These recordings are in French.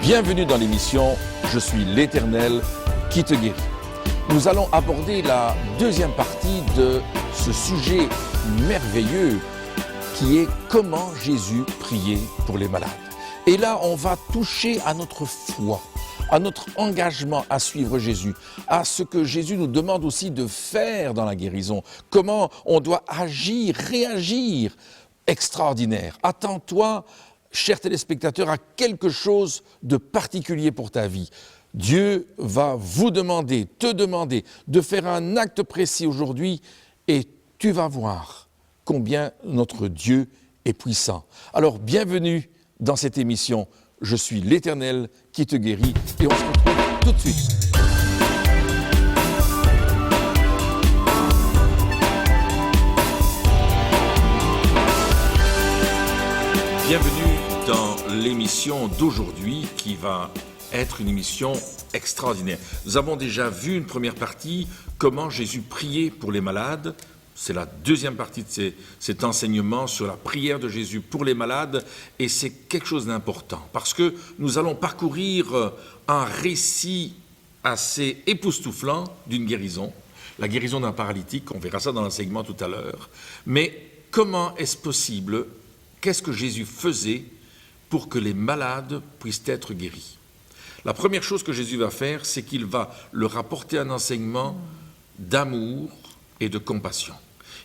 Bienvenue dans l'émission « Je suis l'Éternel qui te guérit ». Nous allons aborder la deuxième partie de ce sujet merveilleux qui est comment Jésus priait pour les malades. Et là, on va toucher à notre foi, à notre engagement à suivre Jésus, à ce que Jésus nous demande aussi de faire dans la guérison, comment on doit agir, réagir. Extraordinaire. Attends-toi, cher téléspectateur, à quelque chose de particulier pour ta vie. Dieu va vous demander, te demander de faire un acte précis aujourd'hui et tu vas voir combien notre Dieu est puissant. Alors, bienvenue dans cette émission. Je suis l'Éternel qui te guérit et on se retrouve tout de suite. Bienvenue dans l'émission d'aujourd'hui qui va être une émission extraordinaire. Nous avons déjà vu une première partie, comment Jésus priait pour les malades. C'est la deuxième partie de cet enseignement sur la prière de Jésus pour les malades et c'est quelque chose d'important parce que nous allons parcourir un récit assez époustouflant d'une guérison, la guérison d'un paralytique, on verra ça dans l'enseignement tout à l'heure. Mais comment est-ce possible? Qu'est-ce que Jésus faisait pour que les malades puissent être guéris? La première chose que Jésus va faire, c'est qu'il va leur apporter un enseignement d'amour et de compassion.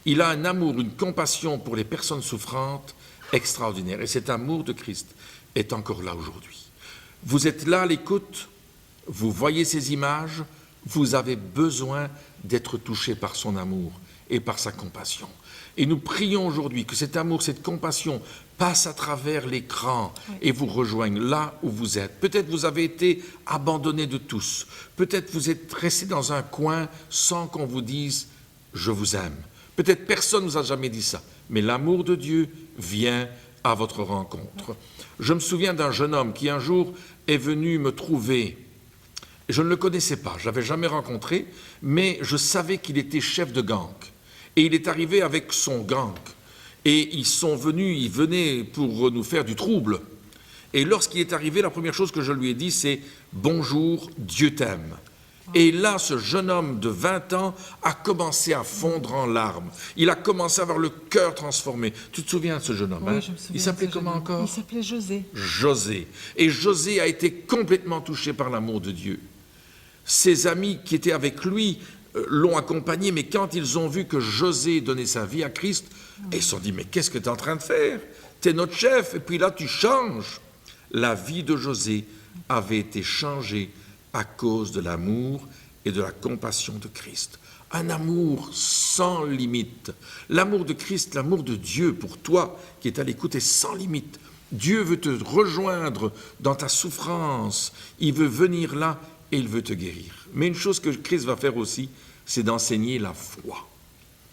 Il a un amour, une compassion pour les personnes souffrantes extraordinaire. Et cet amour de Christ est encore là aujourd'hui. Vous êtes là à l'écoute, vous voyez ces images, vous avez besoin d'être touché par son amour et par sa compassion. Et nous prions aujourd'hui que cet amour, cette compassion passe à travers l'écran et vous rejoigne là où vous êtes. Peut-être vous avez été abandonné de tous. Peut-être vous êtes resté dans un coin sans qu'on vous dise « je vous aime ». Peut-être personne ne vous a jamais dit ça. Mais l'amour de Dieu vient à votre rencontre. Je me souviens d'un jeune homme qui un jour est venu me trouver. Je ne le connaissais pas, je ne l'avais jamais rencontré, mais je savais qu'il était chef de gang. Et il est arrivé avec son gang. Et ils venaient pour nous faire du trouble. Et lorsqu'il est arrivé, la première chose que je lui ai dit, c'est « Bonjour, Dieu t'aime ». Et là, ce jeune homme de 20 ans a commencé à fondre en larmes. Il a commencé à avoir le cœur transformé. Tu te souviens de ce jeune homme? Oui, je me souviens. Il s'appelait comment encore? Il s'appelait José. José. Et José a été complètement touché par l'amour de Dieu. Ses amis qui étaient avec lui l'ont accompagné, mais quand ils ont vu que José donnait sa vie à Christ, ils se sont dit, mais qu'est-ce que tu es en train de faire? Tu es notre chef, et puis là tu changes. La vie de José avait été changée à cause de l'amour et de la compassion de Christ. Un amour sans limite. L'amour de Christ, l'amour de Dieu pour toi qui est à l'écoute est sans limite. Dieu veut te rejoindre dans ta souffrance. Il veut venir là et il veut te guérir. Mais une chose que Christ va faire aussi, c'est d'enseigner la foi.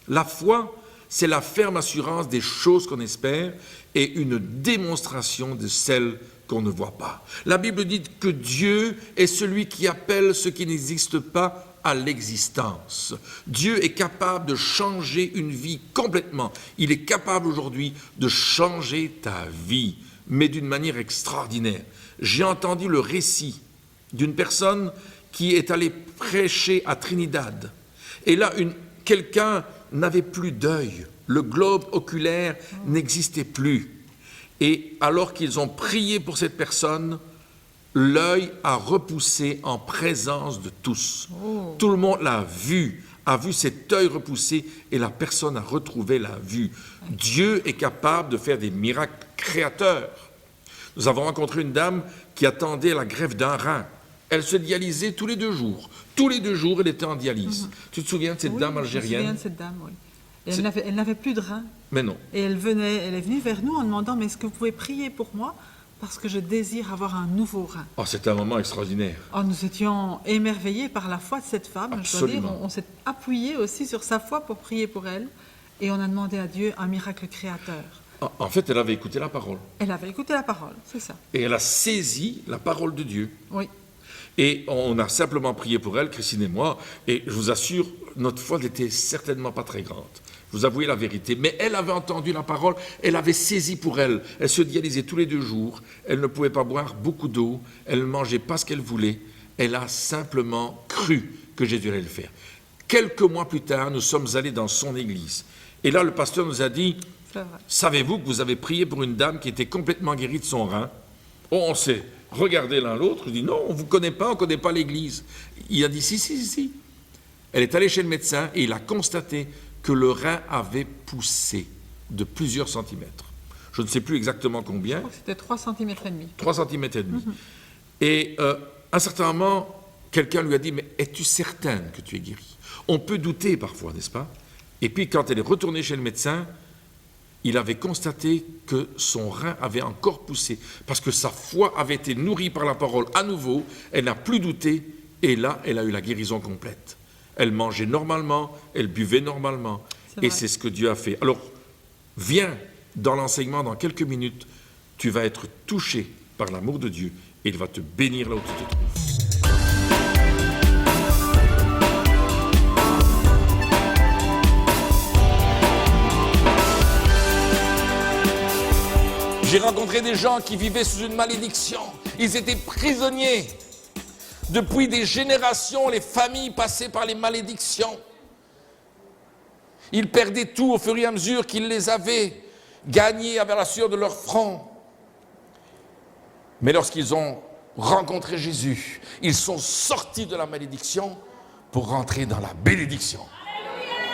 La foi, c'est la ferme assurance des choses qu'on espère et une démonstration de celles qu'on ne voit pas. La Bible dit que Dieu est celui qui appelle ce qui n'existe pas à l'existence. Dieu est capable de changer une vie complètement. Il est capable aujourd'hui de changer ta vie, mais d'une manière extraordinaire. J'ai entendu le récit d'une personne qui est allée prêcher à Trinidad. Et là, quelqu'un n'avait plus d'œil. Le globe oculaire n'existait plus. Et alors qu'ils ont prié pour cette personne, l'œil a repoussé en présence de tous. Oh. Tout le monde l'a vu, a vu cet œil repoussé et la personne a retrouvé la vue. Dieu est capable de faire des miracles créateurs. Nous avons rencontré une dame qui attendait la greffe d'un rein. Elle se dialysait tous les 2 jours. Tous les 2 jours, elle était en dialyse. Tu te souviens de cette dame algérienne? Je me souviens de cette dame, oui. Et elle n'avait plus de rein. Mais non. Et elle est venue vers nous en demandant, mais est-ce que vous pouvez prier pour moi parce que je désire avoir un nouveau rein. Oh, c'était un moment extraordinaire. Oh, nous étions émerveillés par la foi de cette femme. Absolument. Je dois dire, on s'est appuyé aussi sur sa foi pour prier pour elle. Et on a demandé à Dieu un miracle créateur. En fait, elle avait écouté la parole. Elle avait écouté la parole, c'est ça. Et elle a saisi la parole de Dieu. Oui. Et on a simplement prié pour elle, Christine et moi, et je vous assure, notre foi n'était certainement pas très grande. Vous avouez la vérité. Mais elle avait entendu la parole, elle avait saisi pour elle. Elle se dialysait tous les 2 jours, elle ne pouvait pas boire beaucoup d'eau, elle ne mangeait pas ce qu'elle voulait. Elle a simplement cru que Jésus allait le faire. Quelques mois plus tard, nous sommes allés dans son église. Et là, le pasteur nous a dit, savez-vous que vous avez prié pour une dame qui était complètement guérie de son rein? Oh, on s'est regardé l'un l'autre, il dit, non, on ne vous connaît pas, on ne connaît pas l'église. Il a dit, si. Elle est allée chez le médecin et il a constaté que le rein avait poussé de plusieurs centimètres. Je ne sais plus exactement combien. C'était 3,5 cm. 3,5 cm. Et à un certain moment, quelqu'un lui a dit, mais es-tu certaine que tu es guérie? On peut douter parfois, n'est-ce pas? Et puis quand elle est retournée chez le médecin, il avait constaté que son rein avait encore poussé, parce que sa foi avait été nourrie par la parole à nouveau, elle n'a plus douté, et là, elle a eu la guérison complète. Elle mangeait normalement, elle buvait normalement, et c'est ce que Dieu a fait. Alors, viens dans l'enseignement dans quelques minutes, tu vas être touché par l'amour de Dieu, et il va te bénir là où tu te trouves. J'ai rencontré des gens qui vivaient sous une malédiction. Ils étaient prisonniers. Depuis des générations, les familles passaient par les malédictions. Ils perdaient tout au fur et à mesure qu'ils les avaient gagnés avec la sueur de leur front. Mais lorsqu'ils ont rencontré Jésus, ils sont sortis de la malédiction pour rentrer dans la bénédiction.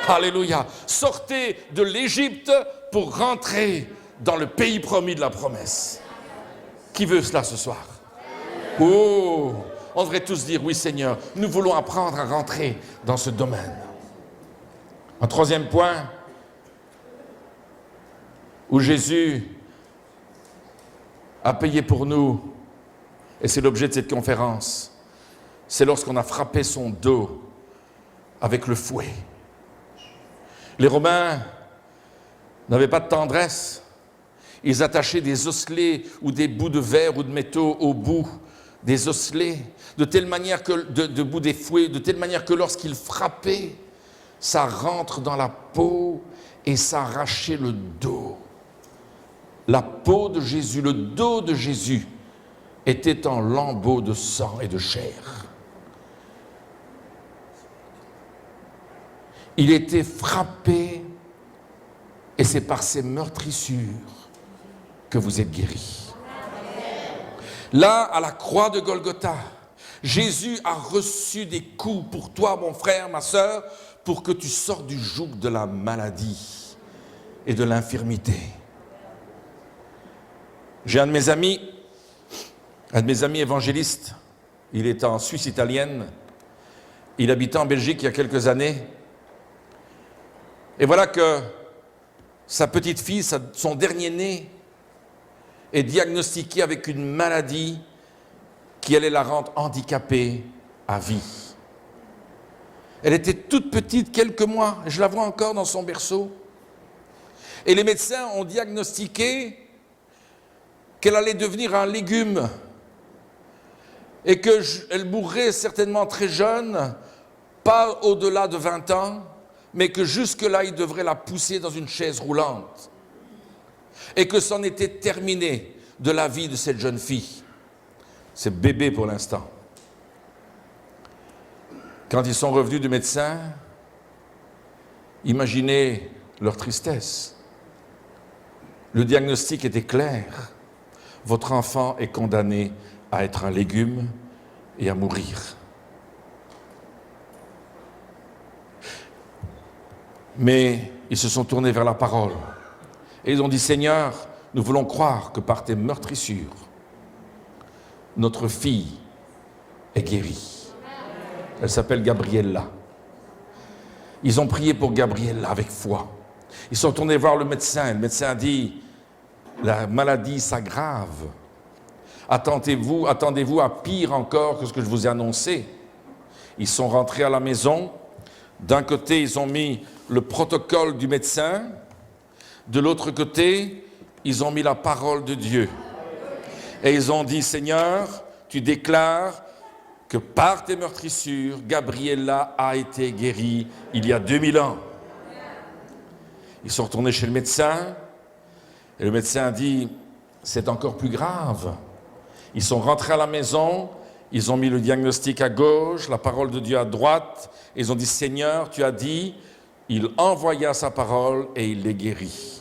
Alléluia. Sortez de l'Égypte pour rentrer dans le pays promis de la promesse. Qui veut cela ce soir? Oh, on devrait tous dire, oui Seigneur, nous voulons apprendre à rentrer dans ce domaine. Un troisième point, où Jésus a payé pour nous, et c'est l'objet de cette conférence, c'est lorsqu'on a frappé son dos avec le fouet. Les Romains n'avaient pas de tendresse. Ils attachaient des osselets ou des bouts de verre ou de métaux au bout des osselets, de telle manière que, de bout des fouets, de telle manière que lorsqu'ils frappaient, ça rentre dans la peau et ça arrachait le dos. La peau de Jésus, le dos de Jésus était en lambeaux de sang et de chair. Il était frappé et c'est par ses meurtrissures que vous êtes guéris. Là, à la croix de Golgotha, Jésus a reçu des coups pour toi, mon frère, ma sœur, pour que tu sortes du joug de la maladie et de l'infirmité. J'ai un de mes amis évangélistes, il est en Suisse italienne, il habitait en Belgique il y a quelques années, et voilà que sa petite fille, son dernier-né, est diagnostiquée avec une maladie qui allait la rendre handicapée à vie. Elle était toute petite, quelques mois, je la vois encore dans son berceau. Et les médecins ont diagnostiqué qu'elle allait devenir un légume et qu'elle mourrait certainement très jeune, pas au-delà de 20 ans, mais que jusque-là, il devrait la pousser dans une chaise roulante. Et que c'en était terminé de la vie de cette jeune fille. C'est bébé pour l'instant. Quand ils sont revenus du médecin, imaginez leur tristesse. Le diagnostic était clair. Votre enfant est condamné à être un légume et à mourir. Mais ils se sont tournés vers la parole. Et ils ont dit, Seigneur, nous voulons croire que par tes meurtrissures, notre fille est guérie. Elle s'appelle Gabriella. Ils ont prié pour Gabriella avec foi. Ils sont tournés voir le médecin. Le médecin a dit, la maladie s'aggrave. Attendez-vous à pire encore que ce que je vous ai annoncé. Ils sont rentrés à la maison. D'un côté, ils ont mis le protocole du médecin. De l'autre côté, ils ont mis la parole de Dieu. Et ils ont dit, Seigneur, tu déclares que par tes meurtrissures, Gabriella a été guérie il y a 2000 ans. Ils sont retournés chez le médecin, et le médecin a dit, c'est encore plus grave. Ils sont rentrés à la maison, ils ont mis le diagnostic à gauche, la parole de Dieu à droite, et ils ont dit, Seigneur, tu as dit, il envoya sa parole et il les guérit.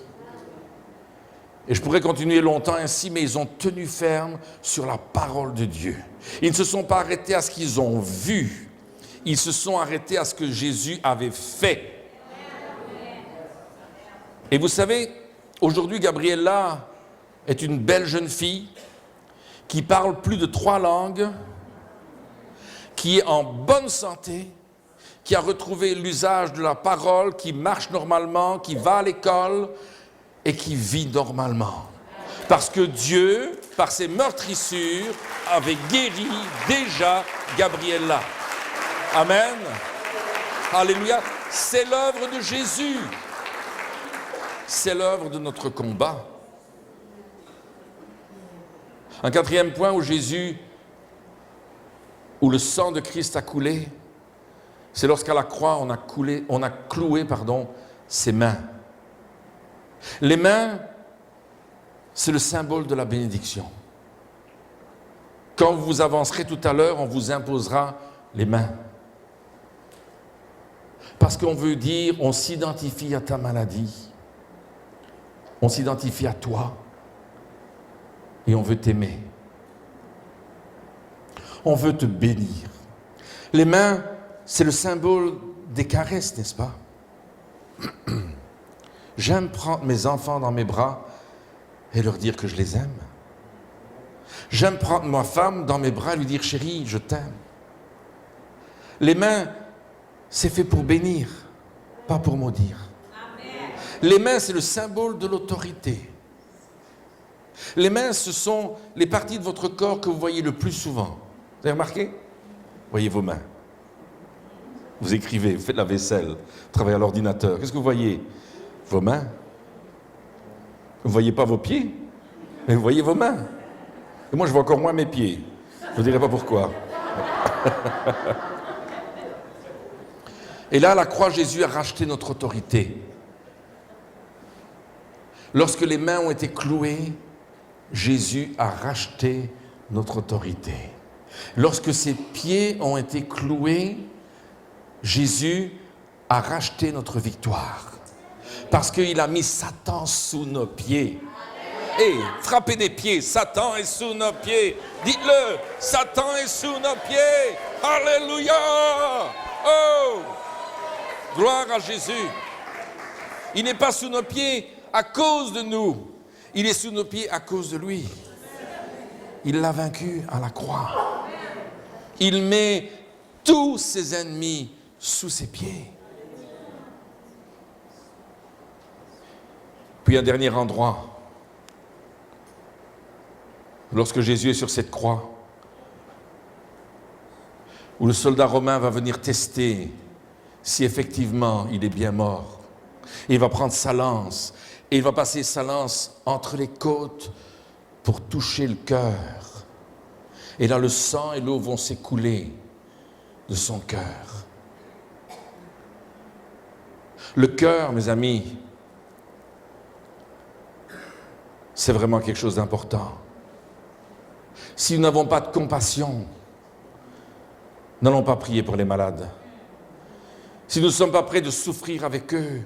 Et je pourrais continuer longtemps ainsi, mais ils ont tenu ferme sur la parole de Dieu. Ils ne se sont pas arrêtés à ce qu'ils ont vu, ils se sont arrêtés à ce que Jésus avait fait. Et vous savez, aujourd'hui, Gabriella est une belle jeune fille qui parle plus de 3 langues, qui est en bonne santé, qui a retrouvé l'usage de la parole, qui marche normalement, qui va à l'école et qui vit normalement. Parce que Dieu, par ses meurtrissures, avait guéri déjà Gabriella. Amen. Alléluia. C'est l'œuvre de Jésus. C'est l'œuvre de notre combat. Un 4e point où le sang de Christ a coulé, c'est lorsqu'à la croix on a cloué ses mains. Les mains, c'est le symbole de la bénédiction. Quand vous avancerez tout à l'heure, on vous imposera les mains. Parce qu'on veut dire, on s'identifie à ta maladie. On s'identifie à toi et on veut t'aimer. On veut te bénir. Les mains, c'est le symbole des caresses, n'est-ce pas? J'aime prendre mes enfants dans mes bras et leur dire que je les aime. J'aime prendre ma femme dans mes bras et lui dire, chérie, je t'aime. Les mains, c'est fait pour bénir, pas pour maudire. Les mains, c'est le symbole de l'autorité. Les mains, ce sont les parties de votre corps que vous voyez le plus souvent. Vous avez remarqué? Voyez vos mains. Vous écrivez, vous faites la vaisselle, vous travaillez à l'ordinateur. Qu'est-ce que vous voyez? Vos mains. Vous ne voyez pas vos pieds, mais vous voyez vos mains. Et moi, je vois encore moins mes pieds. Je ne vous dirai pas pourquoi. Et là, à la croix, Jésus a racheté notre autorité. Lorsque les mains ont été clouées, Jésus a racheté notre autorité. Lorsque ses pieds ont été cloués, Jésus a racheté notre victoire. Parce qu'il a mis Satan sous nos pieds. Et frappez des pieds, Satan est sous nos pieds. Dites-le, Satan est sous nos pieds. Alléluia! Oh! Gloire à Jésus. Il n'est pas sous nos pieds à cause de nous. Il est sous nos pieds à cause de lui. Il l'a vaincu à la croix. Il met tous ses ennemis sous ses pieds. Puis un dernier endroit, lorsque Jésus est sur cette croix, où le soldat romain va venir tester si effectivement il est bien mort. Et il va prendre sa lance, et il va passer sa lance entre les côtes pour toucher le cœur. Et là, le sang et l'eau vont s'écouler de son cœur. Le cœur, mes amis, c'est vraiment quelque chose d'important. Si nous n'avons pas de compassion, n'allons pas prier pour les malades. Si nous ne sommes pas prêts de souffrir avec eux,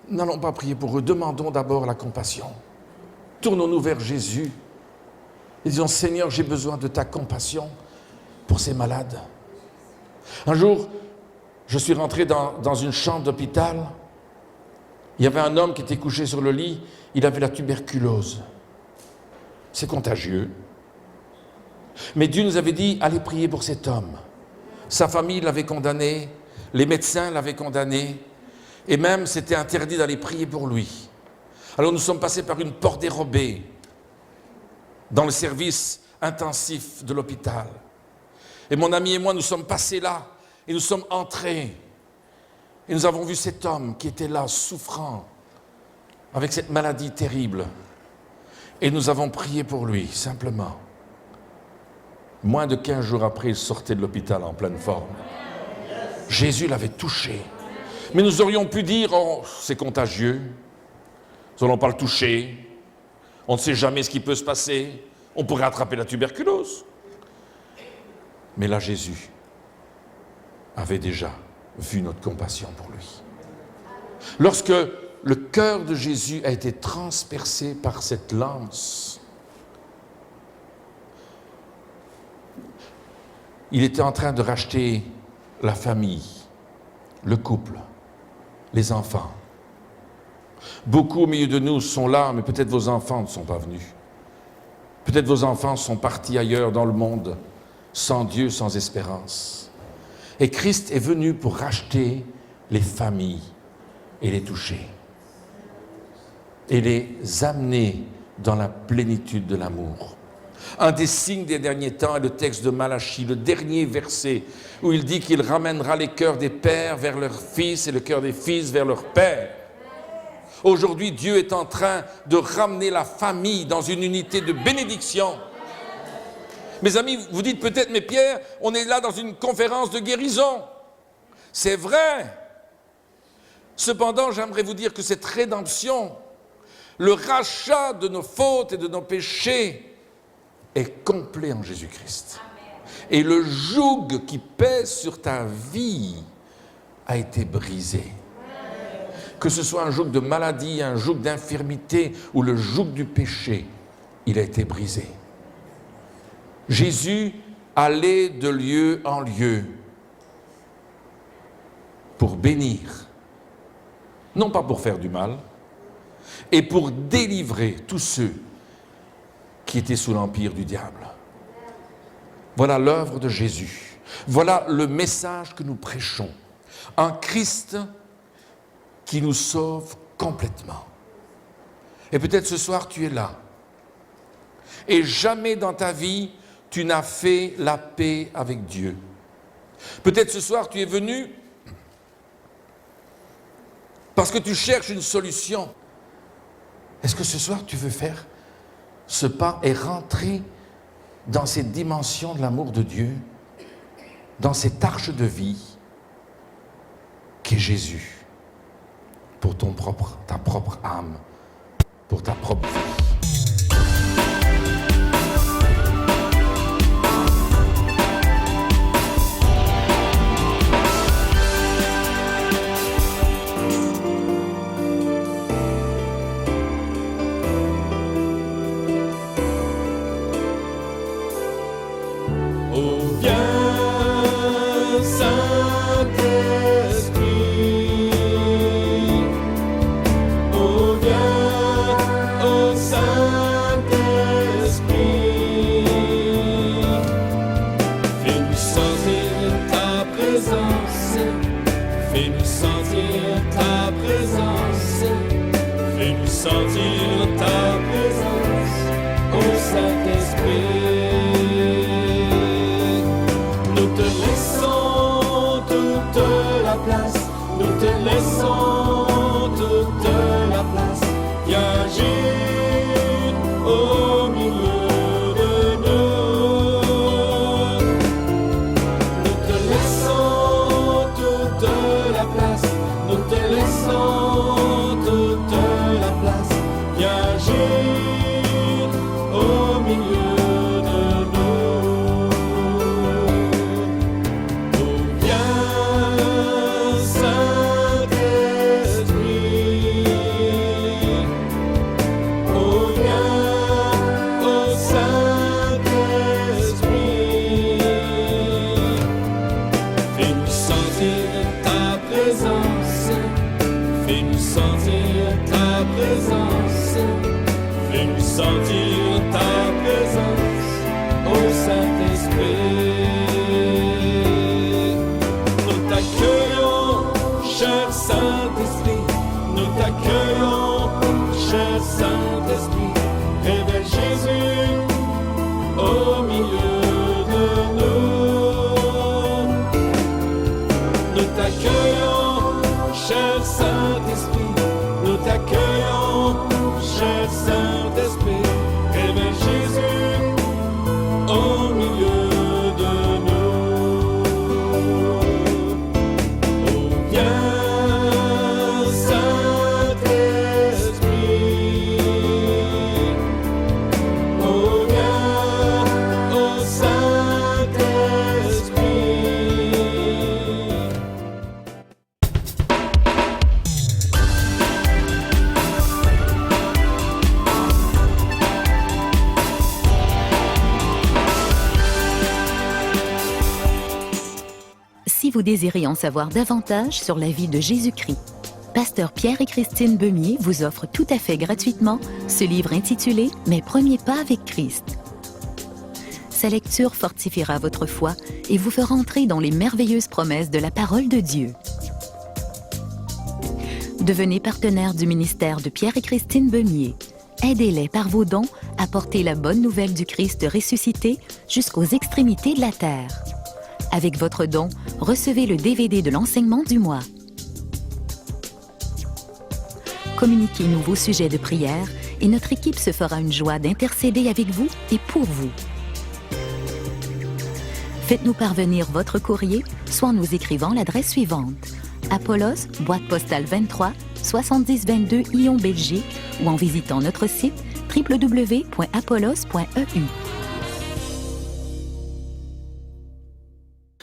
n'allons pas prier pour eux. Demandons d'abord la compassion. Tournons-nous vers Jésus et disons, Seigneur, j'ai besoin de ta compassion pour ces malades. Un jour, je suis rentré dans une chambre d'hôpital. Il y avait un homme qui était couché sur le lit. Il avait la tuberculose. C'est contagieux. Mais Dieu nous avait dit, allez prier pour cet homme. Sa famille l'avait condamné, les médecins l'avaient condamné, et même c'était interdit d'aller prier pour lui. Alors nous sommes passés par une porte dérobée dans le service intensif de l'hôpital. Et mon ami et moi, nous sommes passés là, et nous sommes entrés. Et nous avons vu cet homme qui était là, souffrant, avec cette maladie terrible. Et nous avons prié pour lui, simplement. Moins de 15 jours après, il sortait de l'hôpital en pleine forme. Jésus l'avait touché. Mais nous aurions pu dire, oh, c'est contagieux, nous n'allons pas le toucher, on ne sait jamais ce qui peut se passer, on pourrait attraper la tuberculose. Mais là, Jésus avait déjà vu notre compassion pour lui. Lorsque le cœur de Jésus a été transpercé par cette lance, il était en train de racheter la famille, le couple, les enfants. Beaucoup au milieu de nous sont là, mais peut-être vos enfants ne sont pas venus. Peut-être vos enfants sont partis ailleurs dans le monde, sans Dieu, sans espérance. Et Christ est venu pour racheter les familles et les toucher. Et les amener dans la plénitude de l'amour. Un des signes des derniers temps est le texte de Malachie, le dernier verset, où il dit qu'il ramènera les cœurs des pères vers leurs fils et le cœur des fils vers leurs pères. Aujourd'hui, Dieu est en train de ramener la famille dans une unité de bénédiction. Mes amis, vous dites peut-être, mais Pierre, on est là dans une conférence de guérison. C'est vrai. Cependant, j'aimerais vous dire que cette rédemption, le rachat de nos fautes et de nos péchés, est complet en Jésus-Christ. Et le joug qui pèse sur ta vie a été brisé. Que ce soit un joug de maladie, un joug d'infirmité ou le joug du péché, il a été brisé. Jésus allait de lieu en lieu pour bénir, non pas pour faire du mal, et pour délivrer tous ceux qui étaient sous l'empire du diable. Voilà l'œuvre de Jésus. Voilà le message que nous prêchons. Un Christ qui nous sauve complètement. Et peut-être ce soir tu es là. Et jamais dans ta vie tu n'as fait la paix avec Dieu. Peut-être ce soir tu es venu parce que tu cherches une solution. Est-ce que ce soir tu veux faire ce pas et rentrer dans cette dimension de l'amour de Dieu, dans cette arche de vie qui est Jésus, pour ta propre âme, pour ta propre vie. si vous désirez en savoir davantage sur la vie de Jésus-Christ. Pasteur Pierre et Christine Beumier vous offrent tout à fait gratuitement ce livre intitulé « Mes premiers pas avec Christ ». Sa lecture fortifiera votre foi et vous fera entrer dans les merveilleuses promesses de la parole de Dieu. Devenez partenaire du ministère de Pierre et Christine Beumier. Aidez-les par vos dons à porter la bonne nouvelle du Christ ressuscité jusqu'aux extrémités de la terre. Avec votre don, recevez le DVD de l'enseignement du mois. Communiquez-nous vos sujets de prière et notre équipe se fera une joie d'intercéder avec vous et pour vous. Faites-nous parvenir votre courrier, soit en nous écrivant l'adresse suivante: Apollos, boîte postale 23, 7022 Lyon, Belgique, ou en visitant notre site www.apollos.eu.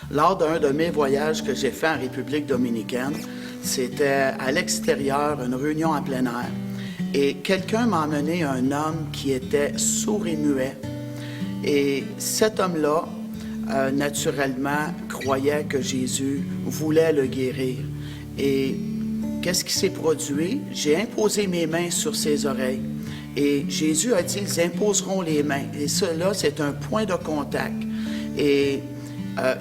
Lors d'un de mes voyages que j'ai fait en République dominicaine, c'était à l'extérieur, une réunion en plein air, et quelqu'un m'a emmené un homme qui était sourd et muet. Et cet homme-là, naturellement, croyait que Jésus voulait le guérir. Et qu'est-ce qui s'est produit? J'ai imposé mes mains sur ses oreilles. Et Jésus a dit, ils imposeront les mains. Et cela, c'est un point de contact. Et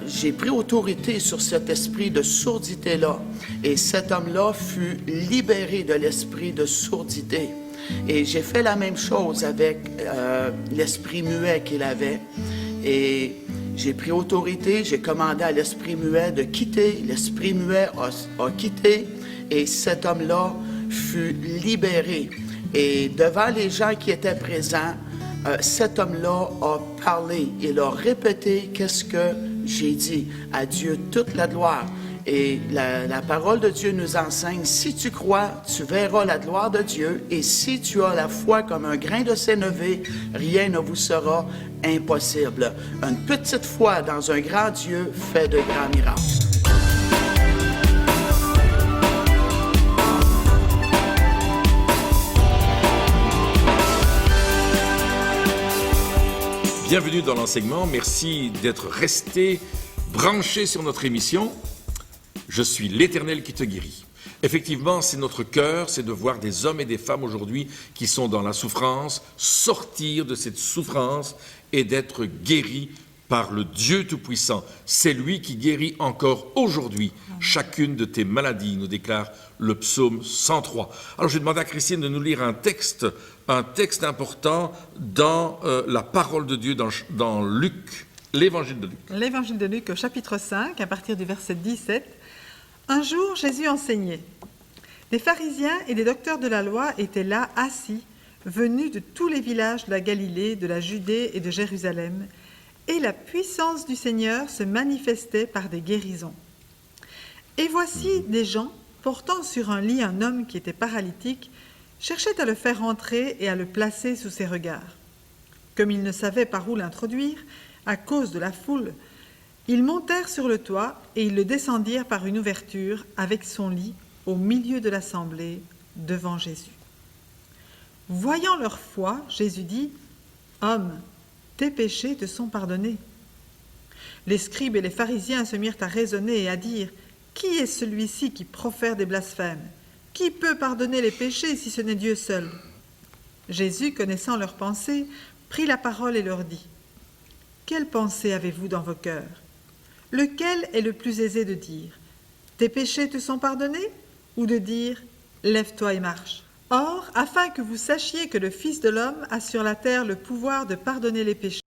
j'ai pris autorité sur cet esprit de sourdité-là. Et cet homme-là fut libéré de l'esprit de sourdité. Et j'ai fait la même chose avec l'esprit muet qu'il avait. Et j'ai pris autorité, j'ai commandé à l'esprit muet de quitter. L'esprit muet a quitté et cet homme-là fut libéré. Et devant les gens qui étaient présents, cet homme-là a parlé. Il a répété qu'est-ce que j'ai dit. À Dieu toute la gloire. Et la parole de Dieu nous enseigne, si tu crois, tu verras la gloire de Dieu. Et si tu as la foi comme un grain de sénévé, rien ne vous sera impossible. Une petite foi dans un grand Dieu fait de grands miracles. Bienvenue dans l'enseignement. Merci d'être resté branché sur notre émission. Je suis l'Éternel qui te guérit. Effectivement, c'est notre cœur, c'est de voir des hommes et des femmes aujourd'hui qui sont dans la souffrance, sortir de cette souffrance et d'être guéris par le Dieu Tout-Puissant. C'est lui qui guérit encore aujourd'hui chacune de tes maladies, nous déclare le psaume 103. Alors je vais demander à Christine de nous lire un texte important dans la parole de Dieu, dans Luc, l'évangile de Luc. L'évangile de Luc au chapitre 5, à partir du verset 17. Un jour, Jésus enseignait. Des pharisiens et des docteurs de la loi étaient là, assis, venus de tous les villages de la Galilée, de la Judée et de Jérusalem, et la puissance du Seigneur se manifestait par des guérisons. Et voici des gens, portant sur un lit un homme qui était paralytique, cherchaient à le faire entrer et à le placer sous ses regards. Comme ils ne savaient par où l'introduire, à cause de la foule, ils montèrent sur le toit et ils le descendirent par une ouverture avec son lit au milieu de l'assemblée devant Jésus. Voyant leur foi, Jésus dit « Homme, tes péchés te sont pardonnés. » Les scribes et les pharisiens se mirent à raisonner et à dire « Qui est celui-ci qui profère des blasphèmes? Qui peut pardonner les péchés si ce n'est Dieu seul ?» Jésus, connaissant leurs pensées, prit la parole et leur dit « Quelle pensée avez-vous dans vos cœurs? Lequel est le plus aisé de dire « Tes péchés te sont pardonnés » ou de dire « Lève-toi et marche ». Or, afin que vous sachiez que le Fils de l'homme a sur la terre le pouvoir de pardonner les péchés,